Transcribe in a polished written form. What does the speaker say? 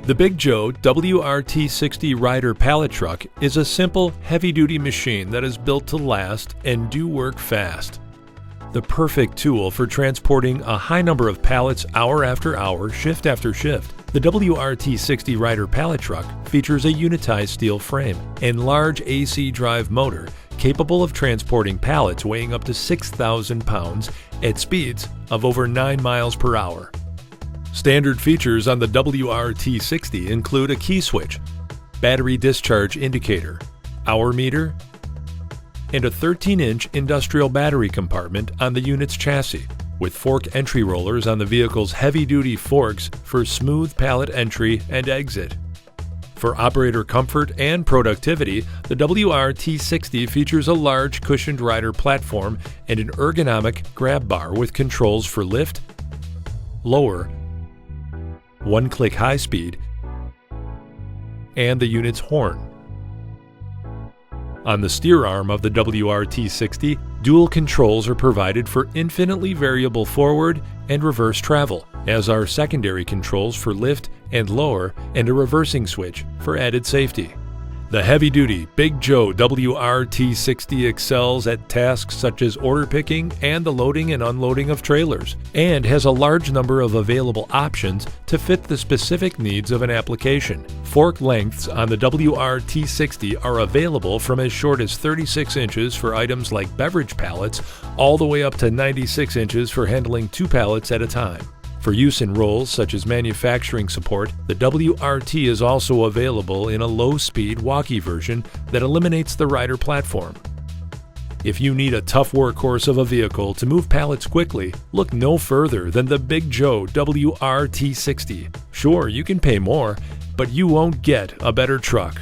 The Big Joe WRT60 Rider pallet truck is a simple, heavy-duty machine that is built to last and do work fast. The perfect tool for transporting a high number of pallets hour after hour, shift after shift. The WRT60 Rider pallet truck features a unitized steel frame and large AC drive motor capable of transporting pallets weighing up to 6,000 pounds at speeds of over 9 miles per hour. Standard features on the WRT60 include a key switch, battery discharge indicator, hour meter, and a 13-inch industrial battery compartment on the unit's chassis, with fork entry rollers on the vehicle's heavy-duty forks for smooth pallet entry and exit. For operator comfort and productivity, the WRT60 features a large cushioned rider platform and an ergonomic grab bar with controls for lift, lower, one-click high speed, and the unit's horn. On the steer arm of the WRT60, dual controls are provided for infinitely variable forward and reverse travel, as are secondary controls for lift and lower and a reversing switch for added safety. The heavy-duty Big Joe WRT60 excels at tasks such as order picking and the loading and unloading of trailers, and has a large number of available options to fit the specific needs of an application. Fork lengths on the WRT60 are available from as short as 36 inches for items like beverage pallets, all the way up to 96 inches for handling 2 pallets at a time. For use in roles such as manufacturing support, the WRT is also available in a low-speed Walkie version that eliminates the rider platform. If you need a tough workhorse of a vehicle to move pallets quickly, look no further than the Big Joe WRT60. Sure, you can pay more, but you won't get a better truck.